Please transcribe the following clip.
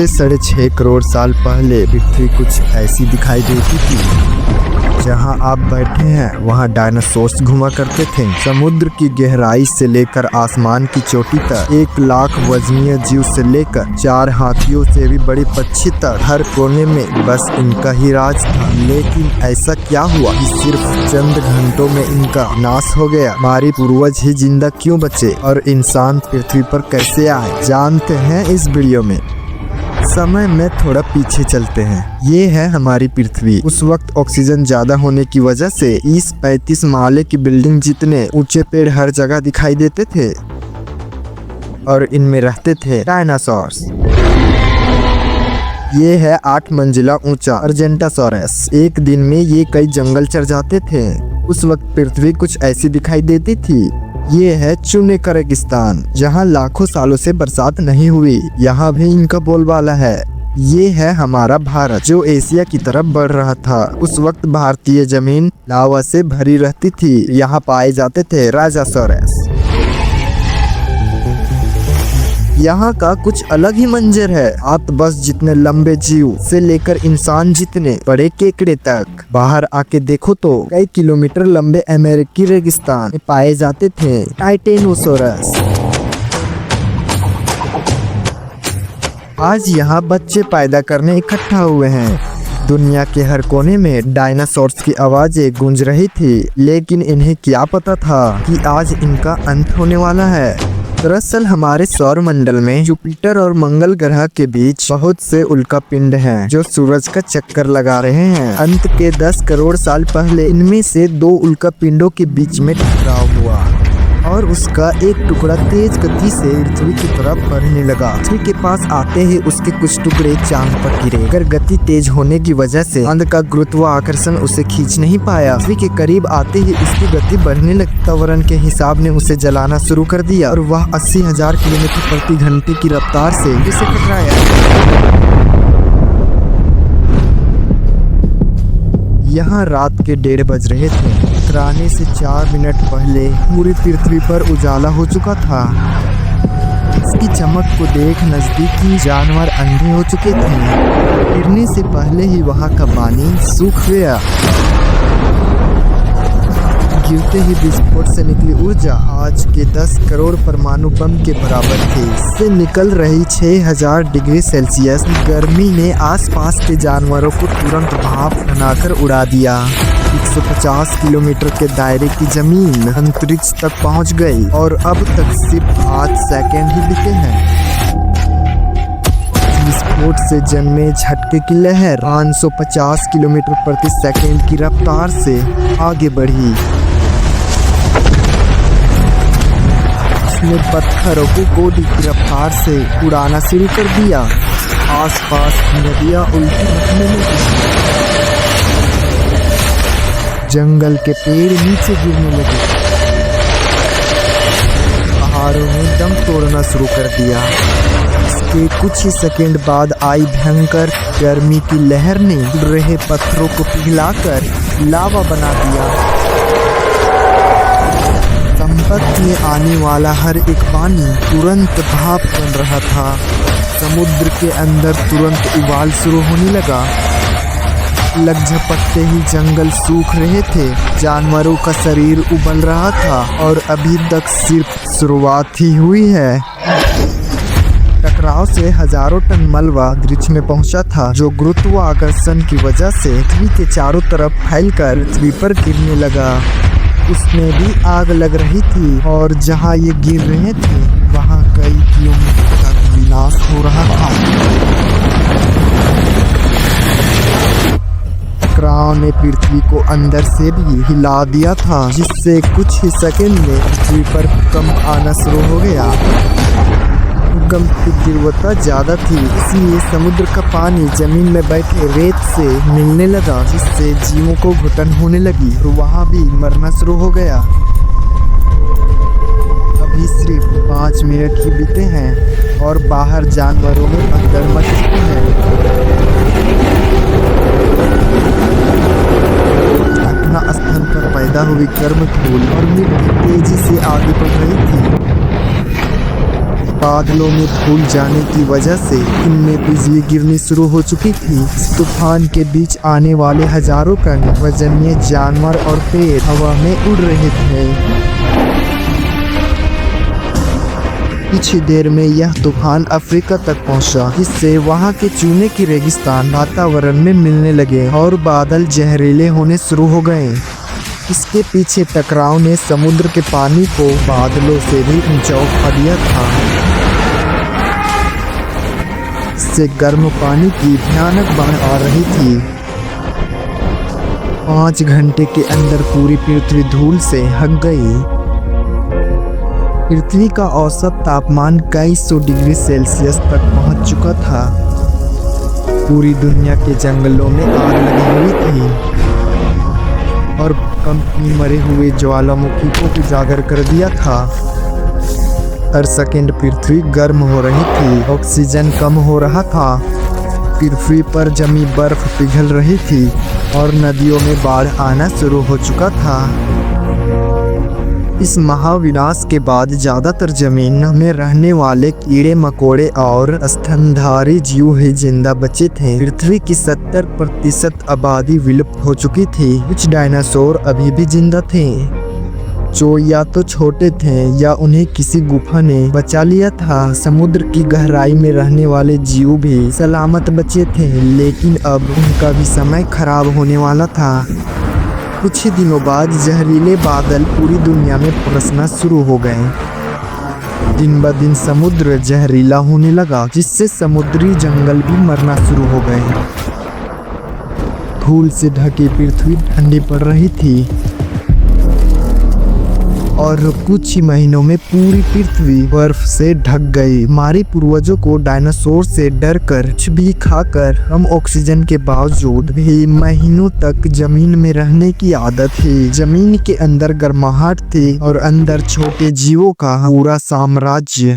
से 6.5 करोड़ साल पहले पृथ्वी कुछ ऐसी दिखाई देती थी। जहां आप बैठे हैं वहां डायनासोर्स घुमा करते थे। समुद्र की गहराई से लेकर आसमान की चोटी तक 1 लाख वजनीय जीव से लेकर 4 हाथियों से भी बड़ी पक्षी तक हर कोने में बस इनका ही राज था। लेकिन ऐसा क्या हुआ कि सिर्फ चंद घंटों में इनका नाश हो गया? हमारे पूर्वज ही जिंदा क्यों बचे और इंसान पृथ्वी पर कैसे आए, जानते हैं इस वीडियो में। समय में थोड़ा पीछे चलते हैं। ये है हमारी पृथ्वी। उस वक्त ऑक्सीजन ज्यादा होने की वजह से इस 35 माले की बिल्डिंग जितने ऊंचे पेड़ हर जगह दिखाई देते थे और इनमें रहते थे डायनासोर्स। ये है 8 मंजिला ऊंचा अर्जेंटासोरस। एक दिन में ये कई जंगल चर जाते थे। उस वक्त पृथ्वी कुछ ऐसी दिखाई देती थी। ये है चुने का रेगिस्तान, जहाँ लाखों सालों से बरसात नहीं हुई। यहाँ भी इनका बोलबाला है। ये है हमारा भारत, जो एशिया की तरफ बढ़ रहा था। उस वक्त भारतीय जमीन लावा से भरी रहती थी। यहाँ पाए जाते थे राजासोरस। यहाँ का कुछ अलग ही मंजर है। आप बस जितने लंबे जीव से लेकर इंसान जितने बड़े केकड़े तक बाहर आके देखो तो कई किलोमीटर लंबे अमेरिकी रेगिस्तान में पाए जाते थे टाइटेनोसोरस। आज यहाँ बच्चे पैदा करने इकट्ठा हुए हैं। दुनिया के हर कोने में डायनासोर्स की आवाजें गूंज रही थी, लेकिन इन्हें क्या पता था कि आज इनका अंत होने वाला है। दरअसल हमारे सौर मंडल में जुपिटर और मंगल ग्रह के बीच बहुत से उल्का पिंड हैं, जो सूरज का चक्कर लगा रहे हैं। अंत के 10 करोड़ साल पहले इनमें से 2 उल्का पिंडों के बीच में टकराव हुआ और उसका एक टुकड़ा तेज गति से पृथ्वी की तरफ बढ़ने लगा। पृथ्वी के पास आते ही उसके कुछ टुकड़े चांद पर गिरे। अगर गति तेज होने की वजह से चांद का गुरुत्वाकर्षण उसे खींच नहीं पाया। पृथ्वी के करीब आते ही उसकी गति बढ़ने लगी। वातावरण के हिसाब ने उसे जलाना शुरू कर दिया और वह 80,000 किलोमीटर प्रति घंटे की रफ्तार से उसे टकराया। यहाँ रात के 1:30 बज रहे थे। टकराने से 4 मिनट पहले पूरी पृथ्वी पर उजाला हो चुका था। इसकी चमक को देख नजदीकी जानवर अंधे हो चुके थे। गिरने से पहले ही वहाँ का पानी सूख गया। गिरते ही विस्फोट से निकली ऊर्जा आज के 10 करोड़ परमाणु बम के बराबर थी। इससे निकल रही 6000 डिग्री सेल्सियस गर्मी ने आसपास के जानवरों को तुरंत भाप बनाकर उड़ा दिया। 150 किलोमीटर के दायरे की जमीन अंतरिक्ष तक पहुंच गई और अब तक सिर्फ 8 सेकंड ही बीते हैं। विस्फोट से जन्मे झटके की लहर 550 किलोमीटर प्रति सेकंड की रफ्तार से आगे बढ़ी। उसने पत्थरों को गोली की रफ्तार से उड़ाना शुरू कर दिया। आसपास नदियां उल्टी उठने लगी। जंगल के पेड़ नीचे गिरने लगे। पहाड़ों ने दम तोड़ना शुरू कर दिया। इसके कुछ ही सेकंड बाद आई भयंकर गर्मी की लहर ने उड़ रहे पत्थरों को पिघलाकर लावा बना दिया। संपर्क में आने वाला हर एक पानी तुरंत भाप बन रहा था। समुद्र के अंदर तुरंत उबाल शुरू होने लगा। लग झपटते ही जंगल सूख रहे थे। जानवरों का शरीर उबल रहा था और अभी तक सिर्फ शुरुआत ही हुई है। टकराव से हजारों टन मलबा अंतरिक्ष में पहुंचा था, जो गुरुत्वाकर्षण की वजह से पृथ्वी के चारों तरफ फैलकर पृथ्वी पर गिरने लगा। उसमें भी आग लग रही थी और जहां ये गिर रहे थे वहां कई किलोमीटर तक विनाश हो रहा था। टकराव ने पृथ्वी को अंदर से भी हिला दिया था, जिससे कुछ ही सेकंड में पृथ्वी पर भूकंप आना शुरू हो गया। भूकंप की तीव्रता ज्यादा थी, इसलिए समुद्र का पानी जमीन में बैठे रेत से मिलने लगा, जिससे जीवों को घुटन होने लगी और वहां भी मरना शुरू हो गया। अभी सिर्फ 5 मिनट ही बीते हैं और बाहर जानवरों में अंदर मच चुके हैं। घटना स्थल पर पैदा हुई गर्म धूल और मिट्टी तेजी से आगे बढ़ रही थी। बादलों में धुल जाने की वजह से इनमें बिजली गिरनी शुरू हो चुकी थी। इस तूफान के बीच आने वाले हजारों टन वजनीय जानवर और पेड़ हवा में उड़ रहे थे। कुछ ही देर में यह तूफान अफ्रीका तक पहुंचा, जिससे वहां के चूने की रेगिस्तान वातावरण में मिलने लगे और बादल जहरीले होने शुरू हो गए। इसके पीछे टकराव ने समुद्र के पानी को बादलों से भी ऊंचा उठा दिया था। इससे गर्म पानी की भयानक बाढ़ आ रही थी। 5 घंटे के अंदर पूरी पृथ्वी धूल से हक गई। पृथ्वी का औसत तापमान कई सौ डिग्री सेल्सियस तक पहुंच चुका था। पूरी दुनिया के जंगलों में आग लगी हुई थी और कंपनी मरे हुए ज्वालामुखी को उजागर कर दिया था। हर सेकंड पृथ्वी गर्म हो रही थी, ऑक्सीजन कम हो रहा था, पृथ्वी पर जमी बर्फ पिघल रही थी और नदियों में बाढ़ आना शुरू हो चुका था। इस महाविनाश के बाद ज्यादातर जमीन में रहने वाले कीड़े मकोड़े और स्तनधारी जीव ही जिंदा बचे थे। पृथ्वी की 70% आबादी विलुप्त हो चुकी थी। कुछ डायनासोर अभी भी जिंदा थे, जो या तो छोटे थे या उन्हें किसी गुफा ने बचा लिया था। समुद्र की गहराई में रहने वाले जीव भी सलामत बचे थे, लेकिन अब उनका भी समय खराब होने वाला था। कुछ ही दिनों बाद जहरीले बादल पूरी दुनिया में बरसना शुरू हो गए। दिन ब दिन समुद्र जहरीला होने लगा, जिससे समुद्री जंगल भी मरना शुरू हो गए। धूल से ढकी पृथ्वी ठंडी पड़ रही थी और कुछ ही महीनों में पूरी पृथ्वी बर्फ से ढक गई। हमारे पूर्वजों को डायनासोर से डरकर कुछ भी खाकर कम ऑक्सीजन के बावजूद भी महीनों तक जमीन में रहने की आदत थी। जमीन के अंदर गर्माहट थी और अंदर छोटे जीवों का पूरा साम्राज्य।